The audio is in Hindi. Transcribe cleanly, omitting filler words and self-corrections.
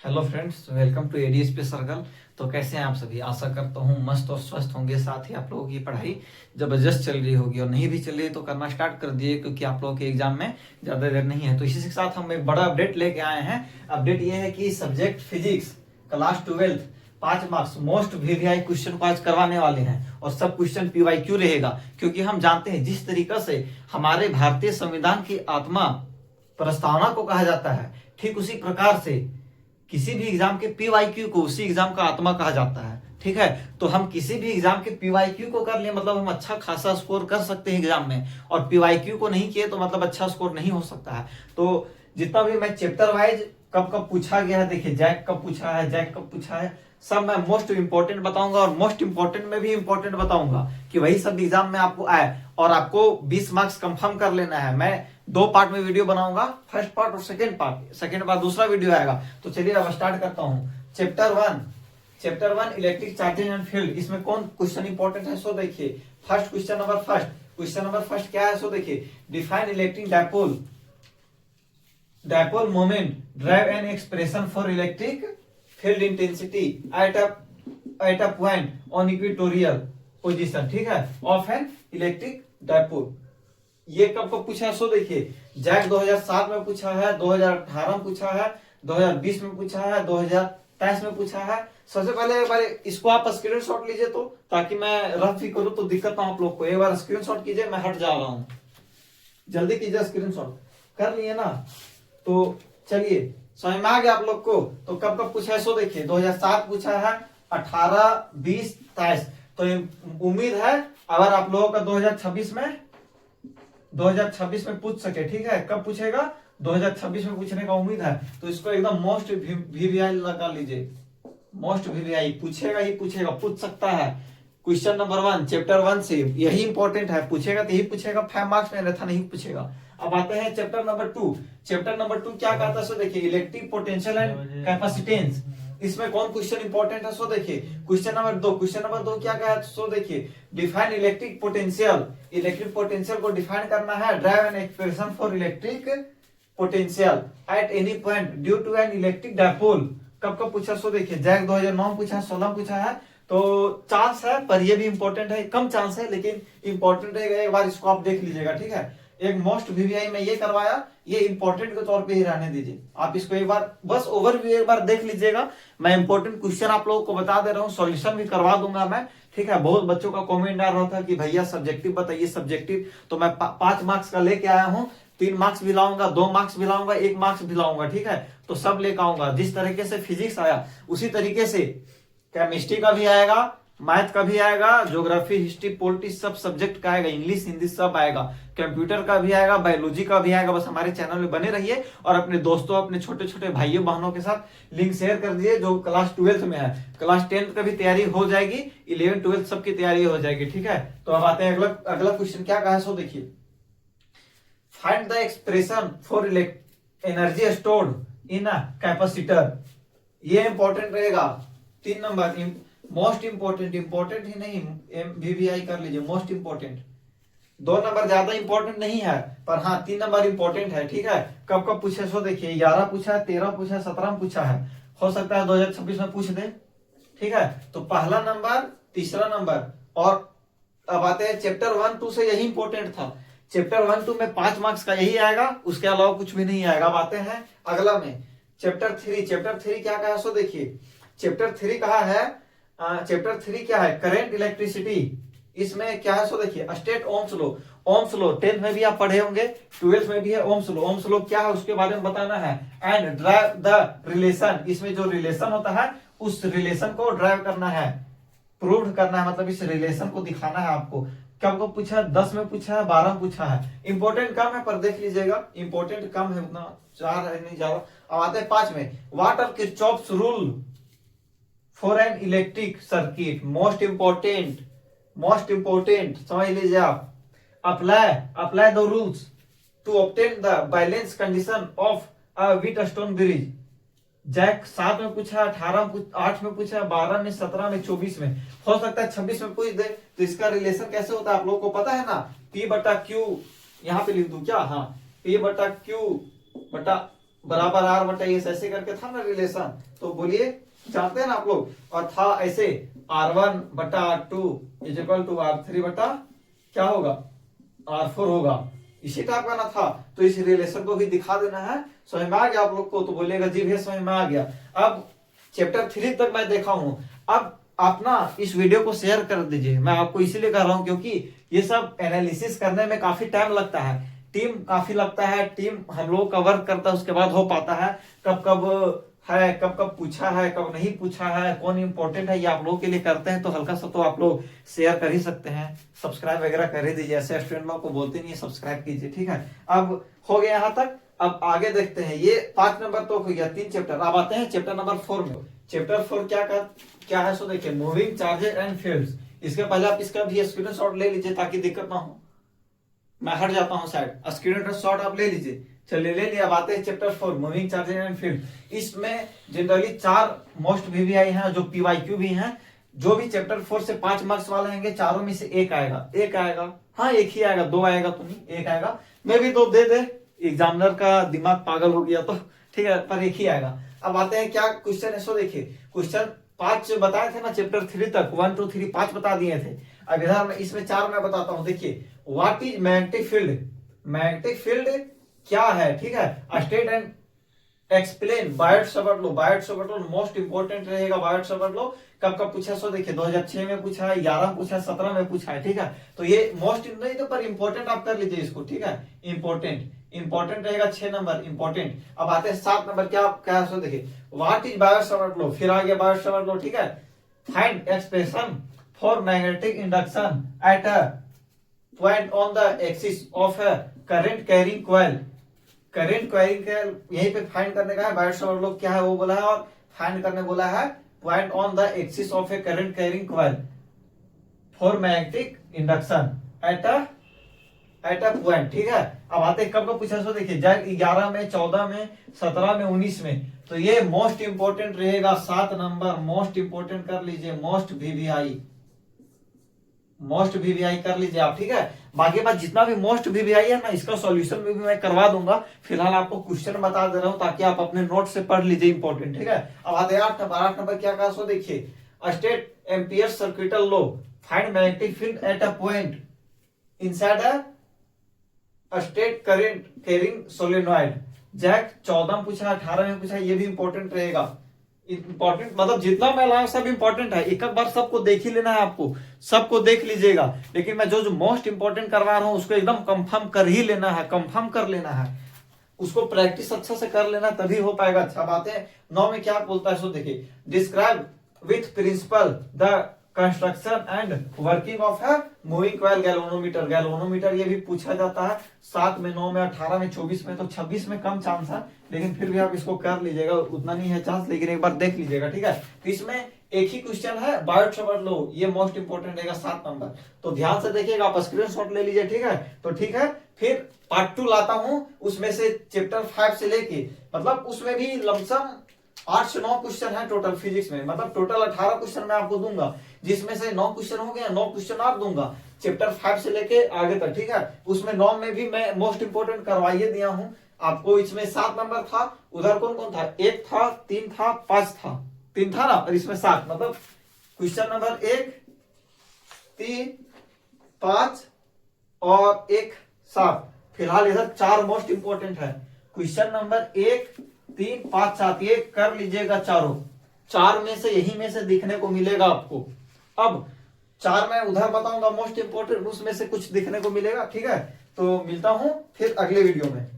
Hello friends, welcome to ADSP circle. तो कैसे हैं आप सभी? आशा करता हूँ मस्त और स्वस्थ होंगे। साथ ही आप लोगों की पढ़ाई जबरदस्त चल रही होगी, और नहीं भी चल रही तो करना स्टार्ट कर दिए, क्योंकि आप लोगों के एग्जाम में ज़्यादा देर नहीं है। तो इसी के साथ हम एक बड़ा अपडेट लेके आए हैं। अपडेट ये है कि subject physics class 12 5 marks most VVI question को आज करवाने वाले हैं, और सब क्वेश्चन पीवाईक्यू रहेगा। क्योंकि हम जानते हैं जिस तरीके से हमारे भारतीय संविधान की आत्मा प्रस्तावना को कहा जाता है, ठीक उसी प्रकार से किसी भी एग्जाम के पीवाईक्यू को उसी एग्जाम का आत्मा कहा जाता है। ठीक है, तो हम किसी भी एग्जाम के पीवाईक्यू को कर लिए मतलब हम अच्छा खासा स्कोर कर सकते हैं एग्जाम में, और पीवाईक्यू को नहीं किए तो मतलब अच्छा स्कोर नहीं हो सकता है। तो जितना भी मैं चैप्टर वाइज कब कब पूछा गया है, देखिए जैक कब पूछा है, जैक कब पूछा है, सब मैं मोस्ट इंपोर्टेंट बताऊंगा, और मोस्ट इंपोर्टेंट में भी इंपोर्टेंट बताऊंगा कि वही सब एग्जाम में आपको आए। और आपको 20 मार्क्स कंफर्म कर लेना है। मैं 2 पार्ट में वीडियो बनाऊंगा, फर्स्ट पार्ट और सेकंड पार्ट। सेकंड पार्ट दूसरा वीडियो आएगा। तो चलिए अब स्टार्ट करता हूँ। Chapter 1 electric charging and field. इसमें कौन क्वेश्चन इंपॉर्टेंट है सो देखिए। क्वेश्चन नंबर फर्स्ट क्या है सो देखिए। Define electric dipole moment drive an expression for electric field intensity at a point on equatorial position, ठीक है, ऑफ एन इलेक्ट्रिक डायपोल। ये कब कब पूछा है सो देखिए। जैक 2007 में पूछा है, 2018 में पूछा है, 2020 में पूछा है, 2023 में पूछा है। सबसे पहले एक बार इसको आप स्क्रीनशॉट लीजिए, तो ताकि मैं रफ ही करूं तो दिक्कत ना हो आप लोग को। एक बार स्क्रीनशॉट कीजिए, मैं हट जा रहा हूं, जल्दी कीजिए। स्क्रीनशॉट कर लिए ना? तो चलिए समझ में आ गया आप लोग को। तो कब कब पूछा है सो देखिए। 2007 पूछा है, 18, 20, 23। तो उम्मीद है अगर आप लोगों का 2026 में पूछ सके, ठीक है। कब पूछेगा? 2026 में पूछने का उम्मीद है। तो इसको एकदम मोस्ट वीवीआई लगा लीजिए। मोस्ट वीवीआई पूछेगा ही पूछेगा, पूछ सकता है। क्वेश्चन नंबर 1 चैप्टर 1 से यही इंपॉर्टेंट है, पूछेगा तो यही पूछेगा, 5 मार्क्स में रहता नहीं पूछेगा। अब आते हैं चैप्टर नंबर 2। चैप्टर नंबर 2 क्या कहता है सो देखिए। Electric potential and capacitance. इसमें कौन क्वेश्चन इंपॉर्टेंट है सो देखिए। क्वेश्चन नंबर 2 क्या कहा सो देखिए। Define electric potential. Electric potential को डिफाइन करना है। Derive an expression for electric potential at any point due to an electric dipole. कब कब पूछा सो देखिए। जैक 2009 में पूछा, 16 में पूछा है। तो चांस है, पर ये भी इंपॉर्टेंट है, कम चांस है लेकिन इंपॉर्टेंट रहेगा। एक बार इसको आप देख लीजिएगा, ठीक है। एक मोस्ट वीवीआई में ये करवाया, ये इंपॉर्टेंट के तौर पे ही रहने दीजिए। आप इसको एक बार बस ओवरव्यू एक बार देख लीजिएगा। मैं इंपॉर्टेंट क्वेश्चन आप लोगों को बता दे रहा हूँ, सॉल्यूशन भी करवा दूंगा मैं, ठीक है। बहुत बच्चों का कमेंट आ रहा था कि भैया सब्जेक्टिव बताइए सब्जेक्टिव। तो मैं 5 मार्क्स का लेके आया हूँ। 3 मार्क्स भी लाऊंगा, 2 मार्क्स भी लाऊंगा, 1 मार्क्स भी लाऊंगा, ठीक है। तो सब लेकर आऊंगा। जिस तरीके से फिजिक्स आया उसी तरीके से केमिस्ट्री का भी आएगा, मैथ का भी आएगा, ज्योग्राफी, हिस्ट्री, पॉलिटिक्स सब सब्जेक्ट का आएगा, इंग्लिश, हिंदी सब आएगा, कंप्यूटर का भी आएगा, बायोलॉजी का भी आएगा। बस हमारे चैनल में बने रहिए, और अपने दोस्तों, अपने छोटे छोटे भाइयों बहनों के साथ लिंक शेयर कर दिए जो क्लास 12th में है। क्लास 10th का भी तैयारी हो जाएगी, 11th 12th सबकी तैयारी हो जाएगी, ठीक है। तो अब आते हैं अगला क्वेश्चन क्या कहा है सो देखिए। Find the expression for energy stored in a capacitor. ये इंपॉर्टेंट रहेगा। 3 नंबर मोस्ट इंपॉर्टेंट ही नहीं, वीवीआई कर लीजिए, मोस्ट इंपॉर्टेंट। 2 नंबर ज्यादा इंपॉर्टेंट नहीं है, पर हाँ 3 नंबर इंपॉर्टेंट है, ठीक है। कब कब पूछे सो देखिए। 11 पूछा है, 13 पूछा है, 17 में पूछा है। हो सकता है 2026 में पूछ दे, ठीक है। तो पहला नंबर, तीसरा नंबर। और अब आते हैं चैप्टर 1 2 से यही इंपॉर्टेंट था। चैप्टर 1 2 में 5 मार्क्स का यही आएगा, उसके अलावा कुछ भी नहीं आएगा। अब आते हैं अगला में चैप्टर 3 क्या कहा सो देखिए। चैप्टर 3 कहा है, चैप्टर 3 क्या है, करेंट इलेक्ट्रिसिटी। इसमें क्या है सो देखिए। स्टेट ओम्स लो 10th में भी आप पढ़े होंगे, 12th में भी है ओम्स लो क्या है उसके बारे में बताना है। And drive the relation. इसमें जो रिलेशन होता है उस रिलेशन को ड्राइव करना है, प्रूव करना है, मतलब इस रिलेशन को दिखाना है आपको। कब को पूछा है? 10 में पूछा है, 12 में पूछा है। इंपॉर्टेंट कम है पर देख लीजिएगा, इंपॉर्टेंट कम है, उतना 4 है नहीं ज्यादा। अब आते हैं 5 में। What are Kirchhoff's rule for an electric circuit. Most important समझ लीजिए आप। Apply the rules to obtain the balance condition of a Wheatstone bridge. JAC 7 में पूछा, 18 में 8 में पूछा, 12 में, 17 में, 24 में। हो सकता है 26 में पूछ दे। तो इसका रिलेशन कैसे होता है आप लोगों को पता है ना। P/Q यहाँ पे लिख दूं क्या? हाँ, P/Q बटा बराबर आर बटा एस, ऐसे करके था ना रिलेशन। तो बोलिए, जानते हैं ना आप लोग। और था ऐसे R1 बटा R2 is equal to R3 बटा क्या होगा, R4 होगा। इसी टाइप का ना था। तो इस रिलेशन को भी दिखा देना है। समझ में आ गया आप लोग को? तो बोलिएगा जी भैया समझ में आ गया। अब चैप्टर 3 तक मैं देखा हूं। अब आप ना इस वीडियो को शेयर कर दीजिए। मैं आपको इसीलिए कर रहा हूं क्योंकि ये सब एनालिसिस करने में काफी टाइम लगता है, टीम काफी लगता है, टीम हम लोग का वर्क करता है, उसके बाद हो पाता है। कब कब है, कब कब पूछा है, कब नहीं पूछा है, कौन इंपॉर्टेंट है, ये आप लोगों के लिए करते हैं। तो हल्का सा तो आप लोग शेयर कर ही सकते हैं, सब्सक्राइब वगैरह कर ही दीजिए। ऐसे स्टूडेंट लोग को बोलते नहीं है सब्सक्राइब कीजिए, ठीक है। अब हो गया यहाँ तक। अब आगे देखते हैं। ये 5 नंबर तो हो गया, 3 चैप्टर। अब आते हैं चैप्टर नंबर 4 में। चैप्टर 4 क्या है सो देखिए, मूविंग चार्जेस एंड फील्ड्स। इसके पहले आप इसका भी स्क्रीनशॉट ले लीजिए ताकि दिक्कत ना हो। मैं हट जाता हूँ साइड, स्क्रीनशॉट आप ले लीजिए। चलिए ले लिया। बातें chapter 4 moving charges and field. इसमें जनरली 4 मोस्ट वीवीआई हैं जो पीवाईक्यू भी हैं। जो भी चैप्टर 4 से 5 मार्क्स वाले होंगे, चारों में से एक आएगा, एक आएगा, हाँ एक ही आएगा, 2 आएगा तो नहीं, एक आएगा। मैं भी 2 दे दे, एग्जामिनर का दिमाग पागल हो गया तो ठीक है, पर एक ही आएगा। अब आते हैं क्या क्वेश्चन है सो देखिए। क्वेश्चन 5 बताए थे ना चैप्टर 3 तक, 1 2 3 5 बता दिए थे। अब इधर इसमें 4 मैं बताता हूं। देखिए, what is magnetic field. Magnetic field क्या है, ठीक है। State and explain. बायोट समझ लो, बायोट समझ लो, मोस्ट इंपोर्टेंट रहेगा बायोट समझ लो। कब कब पूछा सो देखिए, 2006 में पूछा है, 11 में पूछा है, 17 में पूछा है, ठीक है। तो ये मोस्ट नहीं तो पर इंपॉर्टेंट आप कर लीजिए इसको, ठीक है। इंपॉर्टेंट रहेगा 6 नंबर इंपॉर्टेंट। अब आते हैं 7 नंबर। क्या है सो देखिए, व्हाट इज बायोट समझ लो, फिर आ गया बायोट समझ लो, ठीक है। Find expression for magnetic induction at a point on the axis of a current carrying coil. Current क्वाइरिंग का यहीं पे फाइंड करने का है। बायोट समझ लो क्या है वो बोला है, और फाइंड करने बोला है point on the axis of A current carrying coil for magnetic induction at a point, ठीक है। अब आते हैं कब पूछा सो देखिए, 11 में, 14 में, 17 में, 19 में। तो ये मोस्ट इंपोर्टेंट रहेगा 7 नंबर। मोस्ट इंपोर्टेंट कर लीजिए, मोस्ट वीवीआई कर लीजिए आप, ठीक है। बाकी बात जितना भी मोस्ट वीवीआई है ना, इसका सॉल्यूशन भी मैं करवा दूंगा। फिलहाल आपको क्वेश्चन बता दे रहा हूं ताकि आप अपने नोट से पढ़ लीजिए, इंपॉर्टेंट, ठीक है। अब आते हैं 8 नंबर। 8 नंबर क्या कहा सो देखिए, state Ampere circuital law, find magnetic field at a point inside a straight current carrying solenoid. JAC 14 में पूछा, 18 में पूछा, ये भी इंपॉर्टेंट रहेगा। इंपॉर्टेंट मतलब जितना मैं लाया सब इंपॉर्टेंट है। एक बार सबको देख ही लेना है आपको, सबको देख लीजिएगा। लेकिन मैं जो मोस्ट इंपॉर्टेंट करवा रहा हूं उसको एकदम कंफर्म कर ही लेना है, कंफर्म कर लेना है। उसको प्रैक्टिस अच्छा से कर लेना, तभी हो पाएगा। अच्छा बात है। 9 में क्या बोलता है सो देखिए, describe with principle the construction and working of है मूविंग कॉइल गैल्वेनोमीटर। गैल्वेनोमीटर ये भी पूछा जाता है 7 में, 9 में, 18 में, 24 में। तो 26 में कम चांस है, लेकिन फिर भी आप इसको कर लीजिएगा, उतना नहीं है चांस, लेकिन एक बार देख लीजिएगा, ठीक है। तो इसमें एक ही क्वेश्चन है, बायोट समझ लो, ये मोस्ट इंपोर्टेंट रहेगा 7 नंबर। तो ध्यान से देखिएगा, आप स्क्रीनशॉट ले लीजिए, ठीक है। तो ठीक है, फिर पार्ट 2 लाता हूं, उसमें से चैप्टर 5 से लेके, मतलब उसमें भी लमसम 8 से 9 क्वेश्चन है टोटल फिजिक्स में। मतलब टोटल 18 क्वेश्चन मैं आपको दूंगा, जिसमें से 9 क्वेश्चन हो गया, 9 क्वेश्चन आप दूंगा चैप्टर 5 से लेके आगे तक, ठीक है। उसमें 9 में भी मैं मोस्ट इंपोर्टेंट करवाइए दिया हूं आपको। इसमें 7 नंबर था, उधर कौन कौन था, 1 था, 3 था, 5 था, 3 था ना, और इसमें 7। मतलब क्वेश्चन नंबर 1, 3, 5 और 1, 7। फिलहाल इधर 4 मोस्ट इंपोर्टेंट है। क्वेश्चन नंबर 1, 3, 5, 7 ये कर लीजिएगा चारों। 4 में से यही में से दिखने को मिलेगा आपको। अब 4 मैं उधर बताऊंगा मोस्ट इंपोर्टेंट, उसमें से कुछ दिखने को मिलेगा, ठीक है। तो मिलता हूं फिर अगले वीडियो में।